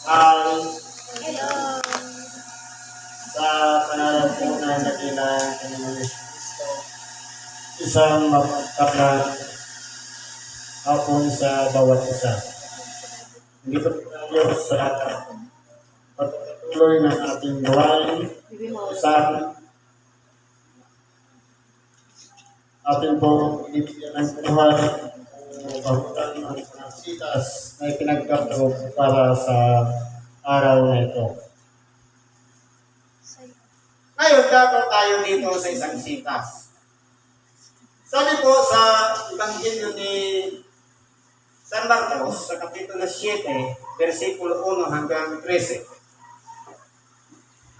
Ay, Hello. sa pangalan po ng dakilang Panginoon Yesu Cristo, isang mapagkaplang hapon sa bawat isa. Hindi po tayo sa pagpatuloy ng ating gawain, sa ating po ibigyan ng buhay o pahutan ang panasitas na ipinagkakalo para sa araw na ito. Ngayon, dapat tayo dito sa isang sitas. Sabi po sa Ebanghelyo ni San Marcos, sa Kapitulo 7, versikulo 1 hanggang 13.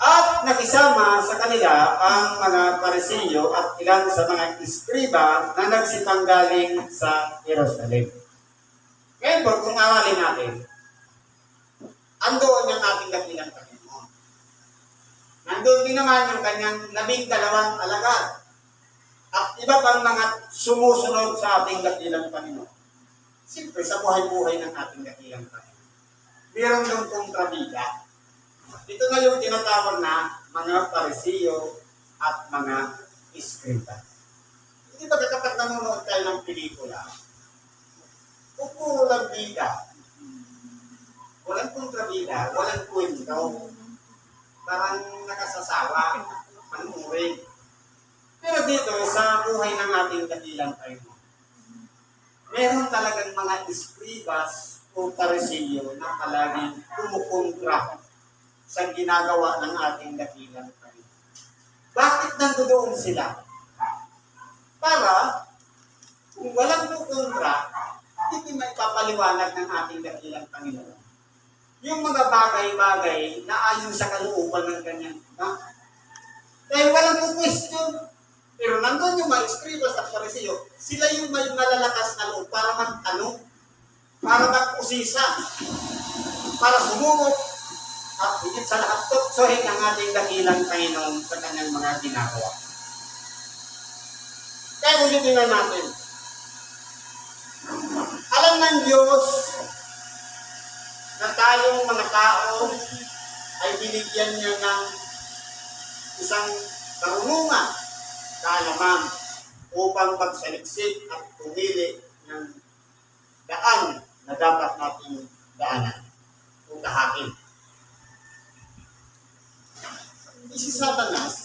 At nakisama sa kanila ang mga Pariseo at ilan sa mga iskriba na nagsipanggaling sa Jerusalem. Ngayon po, kung awalin natin, andoon yung ating dakilang Panginoon. Nandun din naman yung kanyang 12 alagad at iba pang mga sumusunod sa ating dakilang Panginoon. Siyempre, sa buhay-buhay ng ating dakilang Panginoon. Meron doon kontrabida. Ito na yung tinatawag na mga Pariseo at mga iskriba. Hindi ba kapag nanonood tayo ng pelikula, kung puro lang bida, walang kontrabida, walang kwento, parang nakasasawa, manuring. Pero dito, sa buhay ng ating dakilang Panginoon, meron talagang mga iskribas o Pariseo na palaging kumukontra sa ginagawa ng ating dakilang Panginoon. Bakit nandoon sila? Para, kung walang kukontra, hindi maipapaliwanag ng ating dakilang Panginoon yung mga bagay-bagay na ayon sa kalooban ng kanyang ina. Dahil walang question. Pero nandun yung mga eskribas at Pariseo, sila yung may malalakas na loob para magtanong, para mag-usisa, para sumubok, at higit sa lahat, tuksohin ang ating dakilang Panginoon sa kanyang mga ginagawa. Kaya ulitin na natin. Alam ng Diyos na tayong mga tao ay binigyan niya ng isang karunungan, kaalaman, upang magsaliksik at pumili ng daan na dapat nating daanan o tahakin. Si Satanas,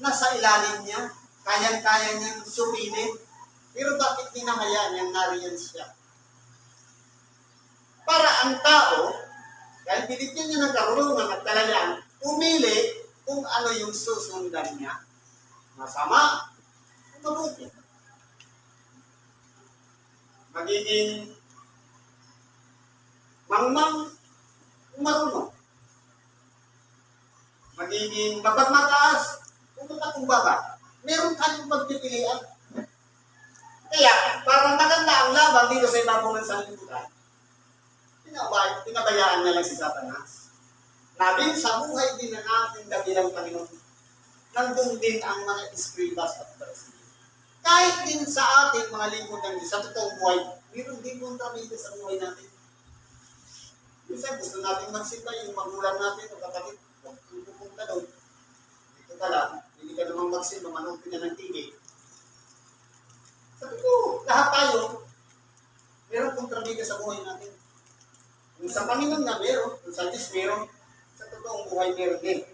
nasa ilalim niya, kayang-kaya niyang sumilip, pero bakit hinahayaan niyang nariyan siya? Para ang tao, dahil binigyan niya ng karunungan at kalayaan, pumili kung ano yung susundan niya. Masama o mabuti. Magiging mangmang o marunong. Magiging mapagmataas o mapagkumbaba. Meron kayong pagpipilian. Kaya, parang maganda ang laban dito sa ibabaw ng sanlibutan. Pinabayaan na lang si Satanas. Na din sa buhay din ng ating dakilang Panginoon, nandun din ang mga eskribas at Pariseo. Kahit din sa ating mga lingkod ng Diyos, sa totoong buhay, meron din kontrabida sa buhay natin. Minsan gusto natin magsimba yung magulang natin o kapatid, huwag kang pupunta doon. Dito ka lang, hindi ka namang magsimba, manood ka ng TV. Sabi ko, lahat tayo, meron kontrabida sa buhay natin. Kung sa Panginoon na meron, kung sa Diyos meron, sa totoong buhay meron din.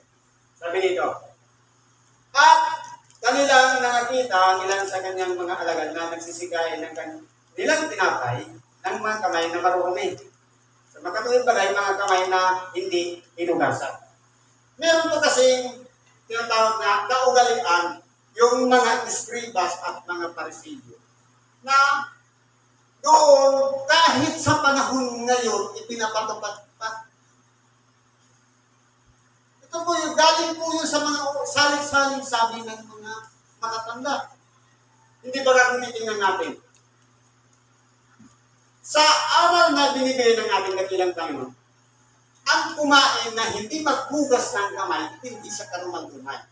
Sabi dito, at kanilang nakakita nilang sa kanyang mga alagad na nagsisigay ng nilang tinapay ng mga kamay na marumi. Sa makatuwid bagay, mga kamay na hindi hinugasan. Meron po kasing tinatawag na kaugalian yung mga eskribas at mga Pariseo na doon, kahit sa panahon ngayon, ipinapatupad pa. Ito po yung galing po yun sa mga salit-saling sabi ng mga matatanda. Hindi ba kung titingnan natin? Sa aral na binibigay ng ating dakilang Panginoon, ang kumain na hindi maghugas ng kamay, hindi siya karumang kumain.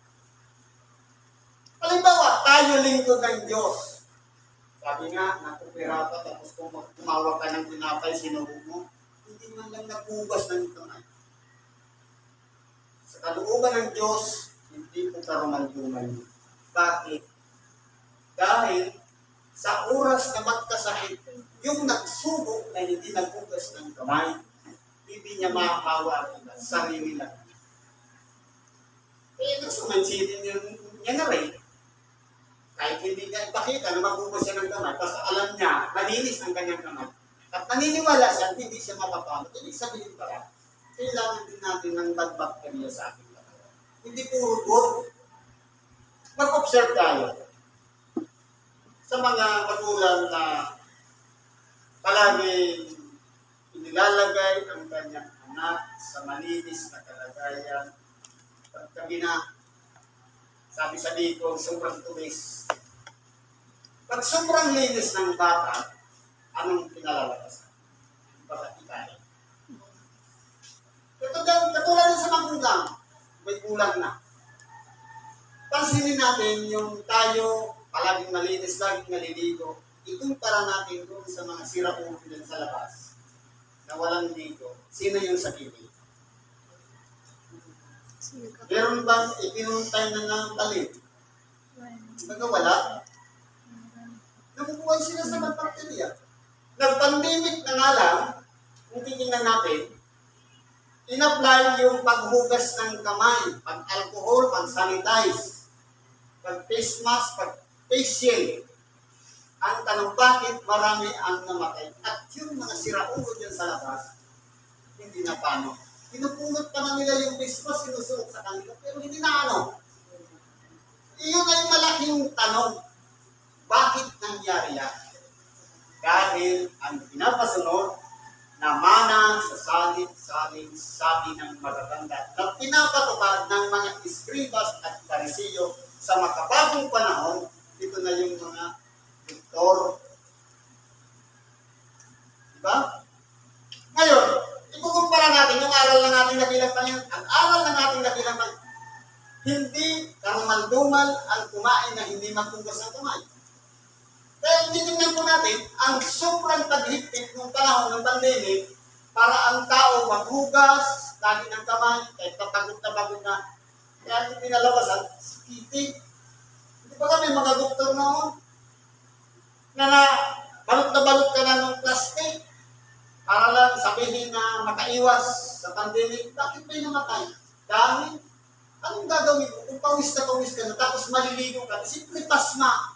Halimbawa, tayo lingkod ng Diyos. Sabi nga, nakupira ka, tapos kung tumawag ka ng tinapay, sinubog mo, hindi man lang naghugas ng kamay. Sa kalooban ng Diyos, hindi po karumal-dumal. Bakit? Dahil sa oras na magkasakit, yung nagsubok na hindi naghugas ng kamay, hindi niya mahahawa ang iba, sarili lang. Eh, nasumansitin niya na rin. Kahit hindi niya ipakita na maghugas siya ng kamay, basta alam niya, malinis ang kanyang kamay. At naniniwala siya, hindi siya mapapamot. Ibig sabihin pala, kailangan din natin ng bad bacteria sa ating katawan. Hindi puro good. Mag-observe tayo sa mga magulang na palaging inilalagay ang kanyang anak sa malinis na kalagayan. Pagkabi na, sabi sa dito, sobrang tumis. Pag sobrang linis ng bata, anong pinalalabasan? Baka itayin. Katulad sa magulang, may kulang na. Pansinin natin yung tayo, palaging malinis, laging naliligo, ikumpara natin doon sa mga sira-ulo din sa labas na walang ligo. Sino yung sakiti? Meron bang ipinuntay na ng talim? Nagawala? Nakukuha sila sa bacteria. Nag-pandemic na nga lang, kung titingnan natin, in-apply yung paghugas ng kamay, pag-alcohol, pag-sanitize, pag-face mask, pag-face shield. Ang tanong, bakit marami ang namatay? At yung mga siraulo dyan sa labas, hindi na paano. Pinupulot pa na nila yung biswas, sinusuot sa kanila, pero hindi na ano. Iyon ay malaking tanong. Bakit nangyari yan? Dahil ang pinapasunod na mana sa salit-saling sabi ng matatanda na pinapatupad ng mga eskribas at parisiyo sa makabagong panahon, ito na yung mga doktor. Diba? Ngayon, ikukumpara natin yung aral na natin nabilang Panginoon. Ang aral na natin nabilang Panginoon, hindi karumal-dumal ang kumain na hindi maghugas ng kamay. Kaya titingnan po natin, ang sobrang paghigpit ng panahon ng pandemic para ang tao maghugas, lagi ng kamay, kahit pagod na. Kaya hindi pinalabasan, sakiti. Hindi ba kami mga doktor noon? Na balot ka na ng plastic para lang sabihin na makaiwas sa pandemic. Bakit may namatay? Dahil, anong gagawin mo? Kung pawis ka na, tapos maliligo ka, simple pasma.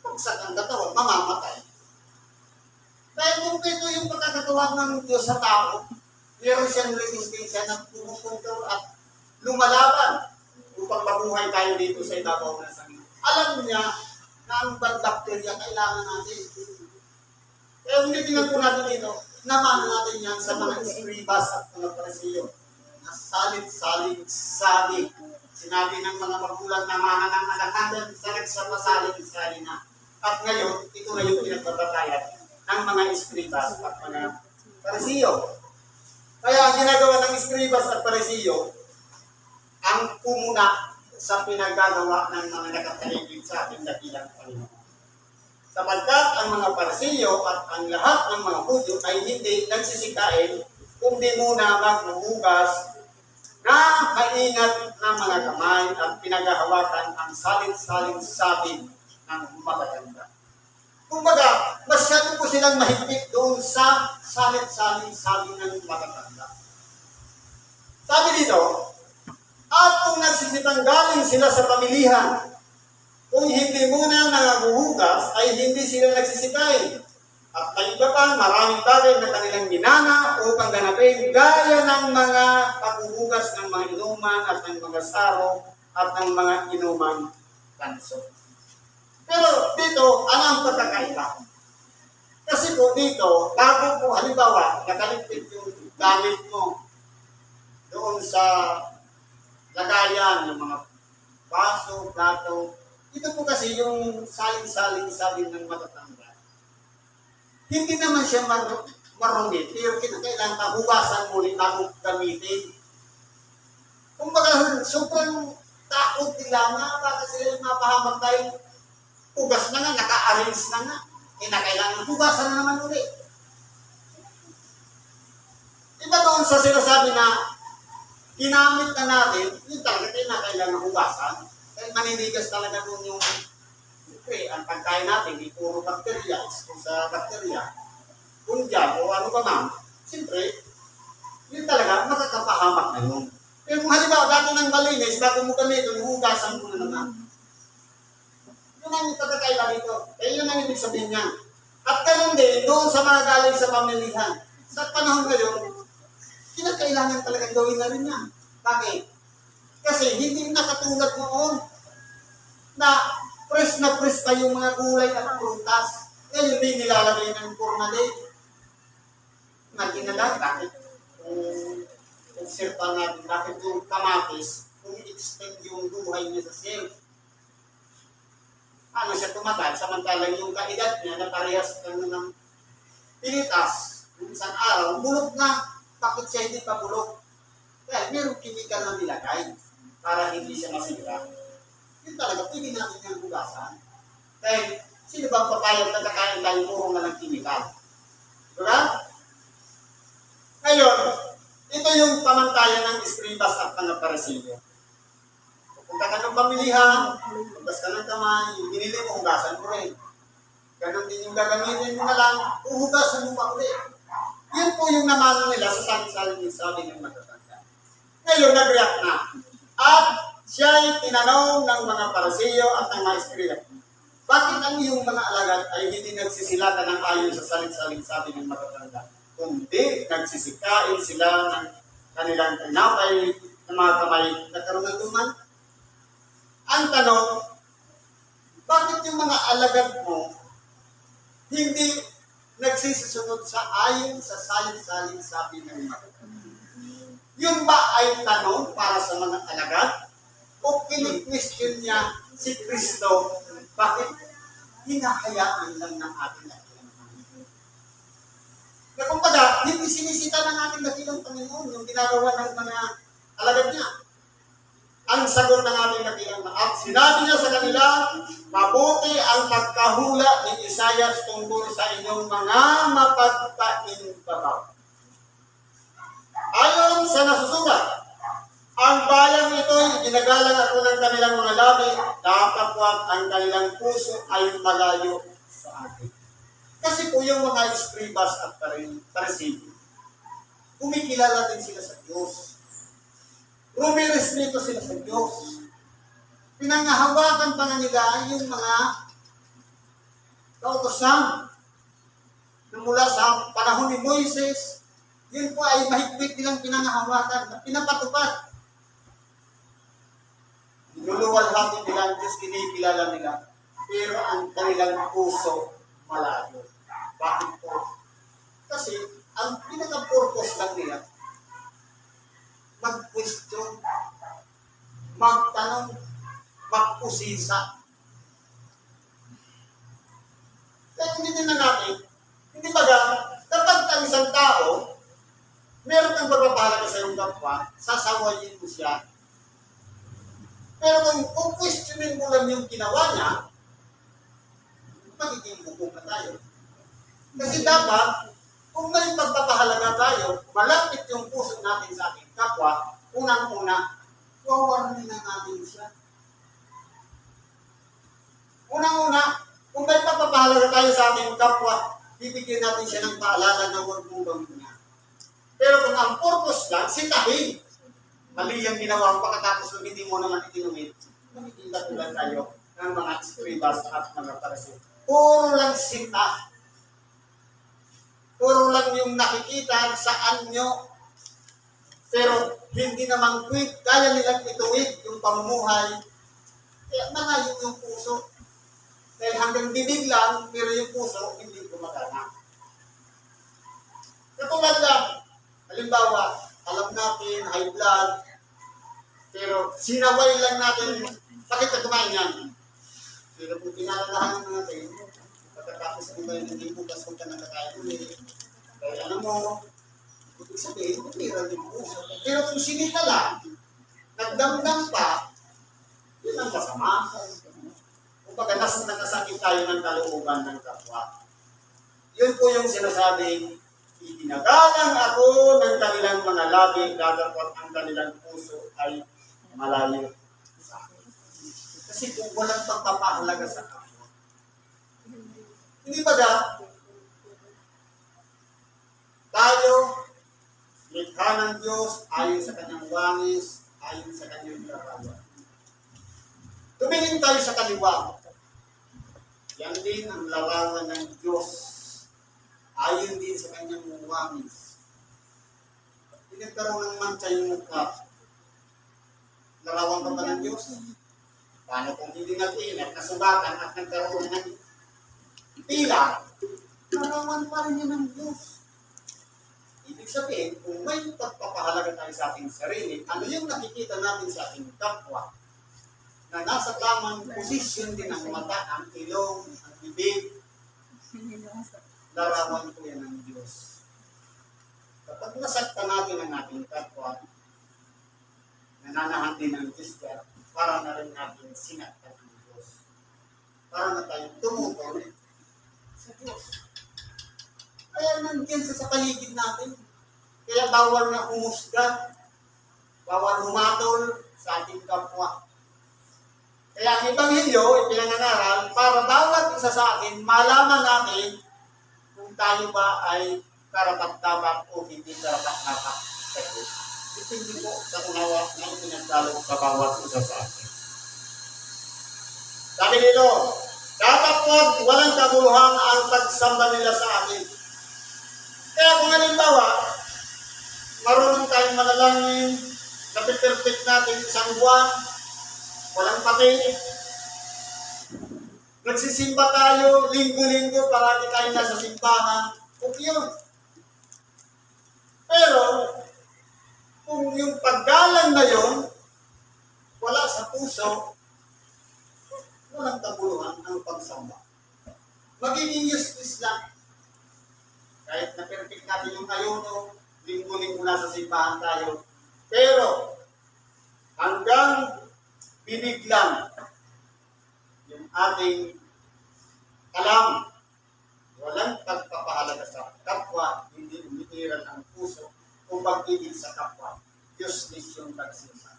Pagsak ang katawan, mamamatay. Dahil kung ito yung pagkakatuwag ng Diyos sa tao, meron siyang resistensya na pumupuntor at lumalaban upang mabuhay tayo dito sa ibabaw ng sangin. Alam niya na ang bad bacteria kailangan natin. Kaya hindi tingnan po natin dito, naman natin yan sa mga eskribas at mga parisiyo na salit-salit sabi. Sinabi ng mga magulang na mana ng anak natin sa nagsapasalit-salit na. At ngayon, ito na yung pinagbabatayan ng mga eskribas at mga parisiyo. Kaya ang ginagawa ng eskribas at parisiyo, ang pumuna sa pinagagawa ng mga nakataligid sa ating dakilang Panginoon. Sapagkat ang mga parisiyo at ang lahat ng mga Hudyo ay hindi nagsisikain kundi muna maghuhugas na maingat ng mga kamay at pinaghahawakan ang salit-saling sabi ng matatanda. Kumbaga, masyado po silang mahigpit doon sa salit-saling sabi ng matatanda. Sabi dito, at kung nagsisitanggaling sila sa pamilihan, kung hindi muna nangaguhugas, ay hindi sila nagsisikain. At may iba pa, maraming bagay na kanilang ginana upang ganapin gaya ng mga paghuhugas ng mga inuman at ng mga saro at ng mga inumang kanso. Pero dito, ano ang pagkakaiba? Kasi po dito, bago po halimbawa, nakaligpit yung gamit mo doon sa lagayan ng mga baso, plato. Ito po kasi yung saling-saling sabi ng matatanda. Hindi naman siya marunit, pero kinakailangan pahugasan muli bago gamitin. Kumbaga, sobrang takot nila nga, bakit sila mapahamak tayo? Hugas na nga, naka-arrange na nga. Kinakailangan hugasan na naman ulit. sa sinasabi na ginamit na natin, yun talaga tayo na kailangan hugasan. Dahil maninigas talaga kung yung, siyempre, ang pagkain natin, di puro bakterya, kung sa bakterya, kung dyan, o ano ba man, siyempre, yun talaga, makakapahamak na yun. Pero kung halimbawa, dati nang malinis, bago mo gamitin, hugasan mo na naman. Yun ang pagkakaila dito. Eh, yun ang ibig sabihin niya. At ganun din, doon sa mga galing sa pamilihan. Sa panahon ngayon, kinakailangan talagang gawin na rin yan. Bakit? Kasi hindi nakatulad noon na press pa yung mga gulay at prutas. Ngayon din nilalagay ng formalin. Naginala, bakit? Kung sirpa natin, bakit yung kamatis, kung i-extend yung buhay niya sa shelf, ano siya tumagal, samantalang yung kaedad niya na parehas ng pinitas, yung isang araw, bulok na. Bakit siya hindi pa bulok? Kaya mayroong chemical na nilagay para hindi siya masira. Yun talaga, pwede natin yung hugasan. Kaya sino bang papayag na kakain tayo puro na ng chemical? Diba? Ngayon, ito yung pamantayan ng eskribas at mga Pariseo. Pupunta ka ng pamilihan, hugas ka ng kamay, yung binili mo, hugasan mo rin. Ganon din yung gagamitin mo na lang, uhugasan mo pa ulit. Yun po yung namano nila sa sabi ng matatanda. Ngayon, nag-react na. At siya'y tinanong ng mga Pariseo at ng mga eskribas, bakit ang iyong mga alagad ay hindi nagsisilatan ng ayon sa salit-saling sabi ng matatanda? Kundi nagsisikain sila ng kanilang tinapay ng mga kamay na karunatuman? Ang tanong, bakit yung mga alagad mo hindi nagsisisunod sa ayon sa salit-saling sabi ng matatanda? Yun ba ay tanong para sa mga alagad? O kini-question niya si Kristo, bakit hinahayaan lang ng ating dakilang Panginoon? Na kumbaga, hindi sinisita ng ating dakilang Panginoon yung ginagawa ng mga alagad niya. Ang sagot ng ating dakilang Panginoon, at sinabi niya sa kanila, mabuti ang pagkahula ni Isaias tungkol sa inyong mga mapagpainbabaw. Ayon sa nasusulat, ang bayang ito'y ginagalang ako ng kanilang mga labi, kapapwat ang kanilang puso ay malayo sa akin. Kasi po yung mga eskribas at Pariseo, kumikilala din sila sa Diyos. Rumirespeto sila sa Diyos. Pinangahawakan pa nga nila yung mga kautosan na mula sa panahon ni Moises, yun po ay mahigpit nilang pinangahawakan at pinapatupad. Niluluwalhati nila ang Diyos, kinikilala nila, pero ang kanilang puso malayo. Bakit po? Kasi ang pinaka-purpose lang nila, mag-question, magtanong, magpusisa. Kaya hindi na natin, hindi baga, kapag ang isang tao, meron kang pagpapahalaga sa iyong kapwa, sasawayin mo siya. Pero kung questionin mo lang yung ginawa niya, magiging bukong na tayo. Kasi dapat, kung may pagpapahalaga tayo, malapit yung puso natin sa ating kapwa, unang-una, wawarin na natin siya. Unang-una, kung may pagpapahalaga tayo sa ating kapwa, bibigyan natin siya ng paalala na huwag mong gawin niya. Pero kung ang purpose lang, sitahin. Mali yung ginawa ko pagkatapos kung hindi mo naman itinumit, magiging katulad tayo ng mga eskribas at mga Pariseo. Puro lang sita. Puro lang yung nakikita saan nyo. Pero hindi naman kaya nilang ituwid yung pamumuhay. Kaya malayo yung puso. Dahil hanggang bibig lang, pero yung puso hindi gumagana. Katulad lang, halimbawa, alam natin, high blood, pero sinaway lang natin, bakit ka kumain yan? Pero kung pinalalahan natin, pagkatapos ng bayan, hindi bukas kung ka nakakain ulit. Dahil alam mo, ibig sabihin, matira din po. Pero kung sinita lang, nagdamdam pa, yun ang masama. Kung baga, nakasakit tayo ng kalooban ng kapwa. Yun po yung sinasabing, itinagalang ako ng kanilang mga labi, datapot ang kanilang puso ay malayo sa akin. Kasi kung walang pagpapahalaga sa kapwa, hindi ba tayo, likha ng Diyos, ayon sa kanyang wangis, ayon sa kanyang larawan. Tumingin tayo sa kaliwa. Yan din ang larawan ng Diyos, ayon din sa kanyang wangis. Pinagkaroon ng mancha yung mukha. Larawan pa ba ng Diyos? Paano kung hindi nag-ingat, nasugatan at nagkaroon ng tila? Larawan pa rin yun ng Diyos. Ibig sabihin, kung may pagpapahalaga tayo sa ating sarili, ano yung nakikita natin sa ating kapwa? Na nasa tamang posisyon din ang mata, ang ilong, ang bibig. Larawan po yan ng Diyos. Kapag nasakta natin ang ating kapwa, nananahan din ng Diyos ka, para na rin natin sinaktan ng Diyos. Para na tayong tumutol sa Diyos. Kaya nandiyan sa paligid natin. Kaya bawal na humusga, bawal humatol sa ating kapwa. Kaya ang Ebanghelyo, ipinangangaral para bawat isa sa atin, malaman natin kung tayo ba ay karapat-dapat o hindi karapat-dapat sa Diyos. Depende po sa unawa na ipinagdalo sa bawat isa sa atin. Sabi nito, dapat po walang kabuluhan ang pagsamba nila sa atin. Kaya kung halimbawa, marunong tayong manalangin, napiperfect natin isang buwan, walang pati, nagsisimba tayo, linggo-linggo, parati tayo nasa simbahan, kung yun. Pero, kung yung paggalang na yun, wala sa puso, walang kabuluhan ang pagsamba. Magiging useless lang. Kahit na-perfect natin yung ayuno, linggo-linggo nasa simbahan tayo. Pero, hanggang bibig lang yung ating alam, walang pagpapahalaga sa kapwa, hindi umitiran ang puso o pag-ibig sa kapwa. Useless yung pagsimba.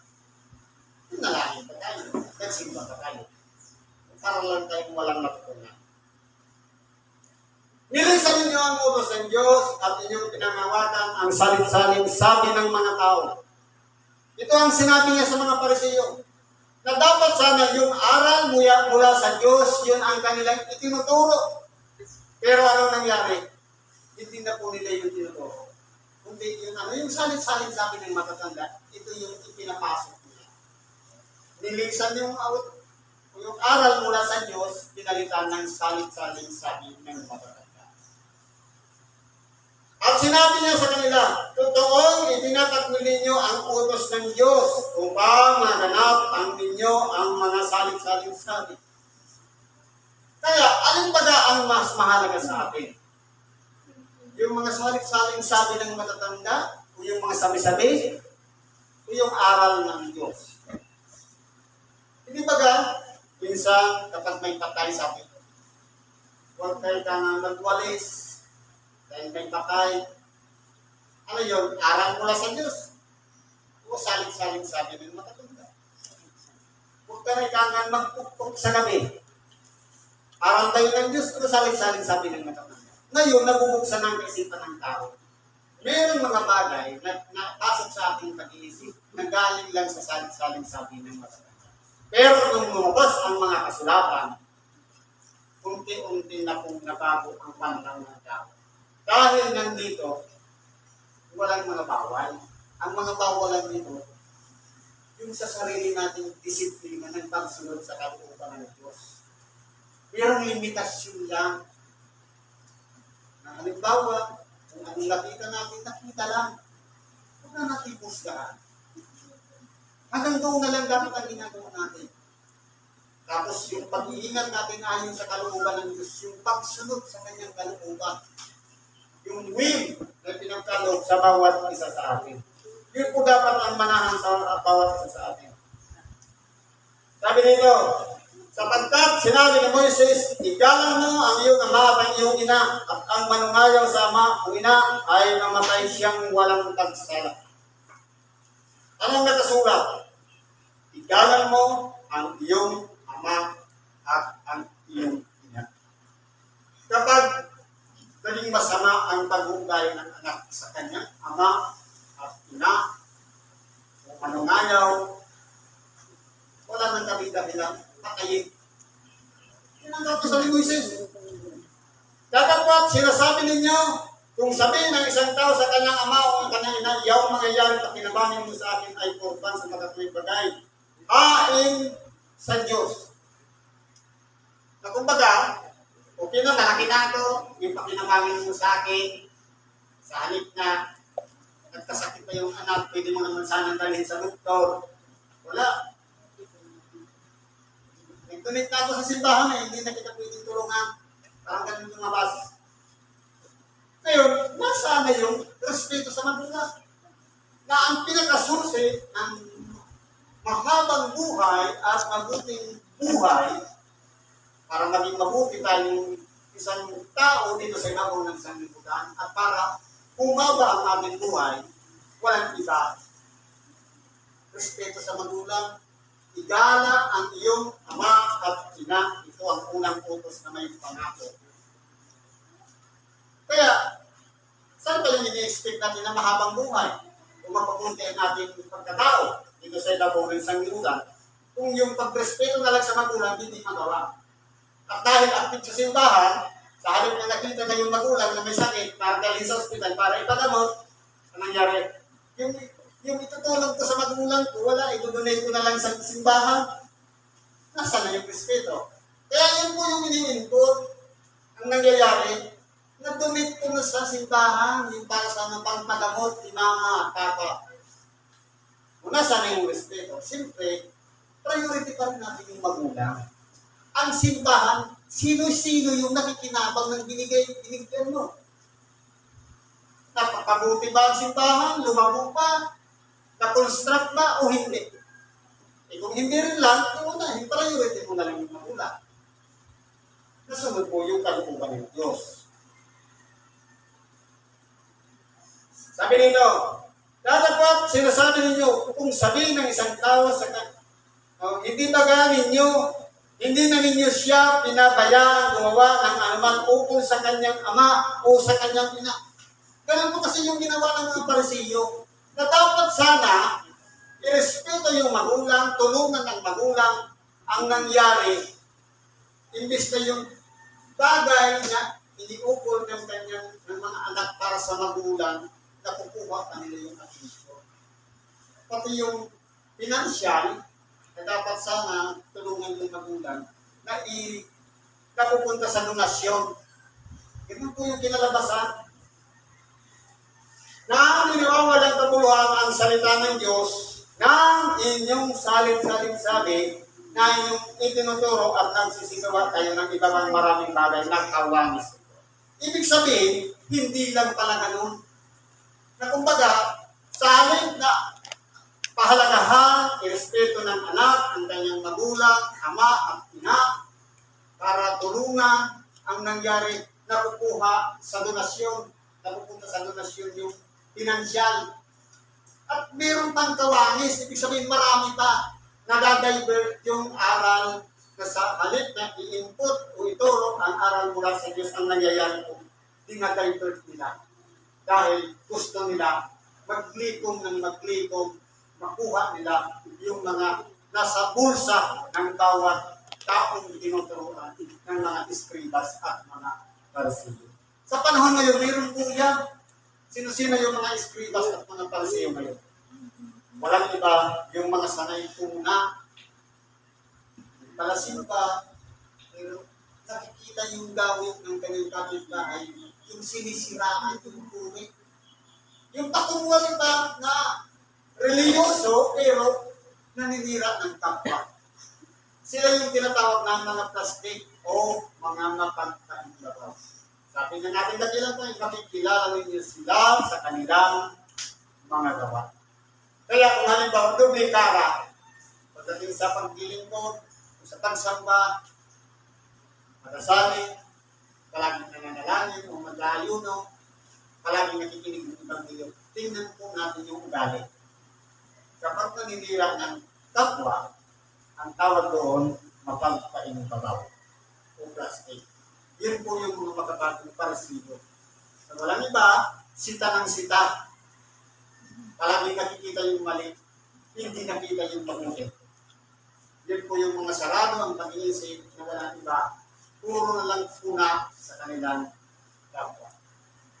Nalangin pa tayo, nagsimba pa tayo. Para lang tayong walang natutunan. Nilisan ninyo ang utos ng Diyos at inyong pinangawakan ang salit-saling sabi ng mga tao. Ito ang sinabi niya sa mga Pariseo, na dapat sana yung aral mula sa Diyos, yun ang kanilang itinuturo. Pero ano nangyari? Hindi na po nila yung tinuturo. Kundi yung salit-saling sabi ng matatanda, ito yung ipinapasok nila. Nilisan yung aral mula sa Diyos, pinalitan ng salit-saling sabi ng matatanda. At sinabi niya sa kanila, totoong itinatakbo ninyo ang utos ng Diyos upang maganap ang ninyo ang mga salit-saling sabi. Kaya, alin ba ang mas mahalaga sa atin? Yung mga salit-saling sabi ng matatanda, o yung mga sabi-sabi, o yung aral ng Diyos? Hindi ba minsan kapag may patay sabi, huwag kayo ka nga magwalis, dahil may patay. Ano yun? Aral mula sa Diyos. O saling-saling sabi ng matatanda. Huwag ka rin kangan magpukpok sa gabi. Aral tayo ng Diyos, o saling-saling sabi ng matatanda. Ngayon, nabubuksan ang isipan ng tao. Mayroong mga bagay na napasok sa ating pag-iisip na galing lang sa saling-saling sabi ng matatanda. Pero kung lumabas ang mga kasulatan, unti-unti na kung nabago ang pananaw ng tao. Dahil nandito, walang mga bawal. Ang mga bawalan dito, yung sa sarili nating disiplina ng pagsunod sa kalooban ng Diyos. Mayroong limitasyon lang. Na halimbawa, kung anong nakita natin, nakita lang. Huwag na natin pusgahan. Hanggang doon na lang dapat ang ginagawa natin. Tapos yung pag-iingat natin ayon sa kalooban ng Diyos, yung pagsunod sa kanyang kalooban. Yung will na pinagkaloob sa bawat isa sa atin. Yun po dapat ang manahan sa bawat isa sa atin. Sabi dito, sapagkat sinabi ni Moises, igalang mo ang iyong ama at ang iyong ina, at ang manungayaw sa ama o ina ay namatay siyang walang pagsala. Anong nakasulat? Igalan mo ang iyong ama at ang iyong ina. Kapag naging masama ang pag-uugali ng anak sa kanyang ama at ina, kung manungayaw, wala nang dahilan, patayin. Yan ang dapat sa Moises. Datapwat, sinasabi ninyo, kung sabihin ng isang tao sa kanyang ama o ang kanyang ina, iyaw mangyayari at pinabanin mo sa akin ay korban sa magatuwing bagay. Hain sa Diyos. Na kumbaga, okay na, malaki na ito, yung pakinabangin mo sa akin, sa halip na nagkasakit pa yung anak, pwede mo naman sanang dalhin sa doktor. Wala. Nag-donate na ako sa simbahan eh, hindi na kita pwedeng tulungan. Parang ganun yung mabas. Ngayon, nasaan na yung respeto sa magulang? Na ang pinakasurse ng mahabang buhay at mabuting buhay para maging mabuti tayong isang tao dito sa ibabaw ng isang lipunan at para humaba ang ating buhay, walang iba. Respeto sa magulang, igala ang iyong ama at ina. Ito ang unang utos na may pangako. Kaya, saan ba yung ini-expect natin na mahabang buhay? Kung mapapunti ang ating pagkatao dito sa ibabaw ng isang lipunan, kung yung pagrespeto na lang sa magulang, hindi magawa. At dahil active sa simbahan, sa halip na nakita na yung magulang na may sakit, para dalhin sa ospital, para ipagamot, ang nangyari, yung itutulong ko sa magulang ko, wala, idudonate ko na lang sa simbahan. Nasaan na yung respeto? Kaya yun po yung ini-input. Ang nangyayari, na-donate ko na sa simbahan, yung para sa pangpagamot, ni mama at papa. Kung nasaan na yung respeto, siyempre, priority pa rin natin yung magulang. Ang simbahan, sino-sino yung nakikinabang ng binigyan mo? Napapabuti ba ang simbahan? Lumabo pa? Na-construct ba o hindi? Eh kung hindi rin lang, yung priority mo na lang yung magulang. Nasunod po yung kalooban ng Diyos. Sabi nito, dapat sinasabi ninyo, kung sabihin ng isang tao sa hindi ba hindi na ninyo siya pinabayaan gumawa ng anuman ukol sa kanyang ama o sa kanyang ina. Ganun po kasi yung ginawa ng mga Parisiyo, na dapat sana irespeto yung magulang, tulungan ng magulang. Ang nangyari, imbis na yung bagay na iniukol ng mga anak para sa magulang, nakukuha kanila yung atensyon. Pati yung financial, na dapat sana tulungan ng magulang, na napupunta sa donasyon. Ito po yung kinalabasan. Na niniwawalang kabuluhan ang salita ng Diyos ng inyong salin-salin sabi na inyong itinuturo at nagsisigawa kayo ng iba pang maraming bagay na kawanis. Ibig sabihin, hindi lang pala ganun. Na kumbaga, sa halip na pahalagahan, irespeto ng anak, ang kanyang magulang, ama at ina, para tulungan ang nangyari na kukuha sa donasyon, napupunta sa donasyon yung pinansyal. At mayroon pang kawanis, ibig sabihin marami pa na-divert yung aral na sa halip na i-input o ituro ang aral mula sa Diyos ang nangyayari po, dinadivert nila. Dahil gusto nila maglikom ng maglikom, makuha nila yung mga nasa bulsa ng bawat taong tinuturuan ng mga eskribas at mga Parisiyo. Sa panahon ngayon, mayroon po yan. Sino-sino yung mga eskribas at mga Parisiyo ngayon? Walang iba yung mga sanay tuna. Palasimba, pero nakikita yung gawin ng kanyang kapitbahay, yung sinisiraan, yung puri. Yung patungan ba na reliyoso, pero naninira ng kapwa. Sila yung tinatawag ng mga plastic o mga mapagkaindabaw. Sabi na natin dakilan po, makikilala ninyo sila sa kanilang mga gawa. Kaya kung halimbawa, doble kara, pagdating sa paglilingkod, sa pagsamba, magasaling, palaging nananalangin o mag-aayuno, palaging nakikinig ng Ebanghelyo, tingnan po natin yung ugali. Kapag naninira ng kapwa, ang tawag doon, mapagpainbabaw o plastic. Yun po yung mga makapaging parasido. Sa walang iba, sita ng sita. Palagi nakikita yung mali, hindi nakita yung mabuti. Yun po yung mga sarado ang pag-iisip na walang iba. Puro na lang puna sa kanilang kapwa.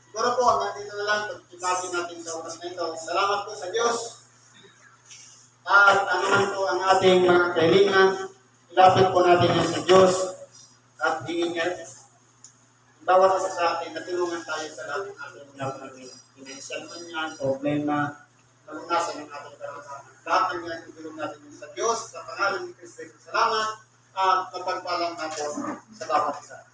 Siguro po, nandito na lang, pag-ibagin natin sa oras na ito. Salamat po sa Diyos. At ano man po ang ating mga kailangan, ilapit po natin yan sa Diyos at hingin niya. Bawat isa sa atin, natulungan tayo sa lahat ng ating mga financial man yan, problema, malunasan ng ating karanasan. Lahat ng yan, itulong natin sa Diyos, sa pangalan ni Kristo. Salamat at kapagpalang natin sa bawat isa.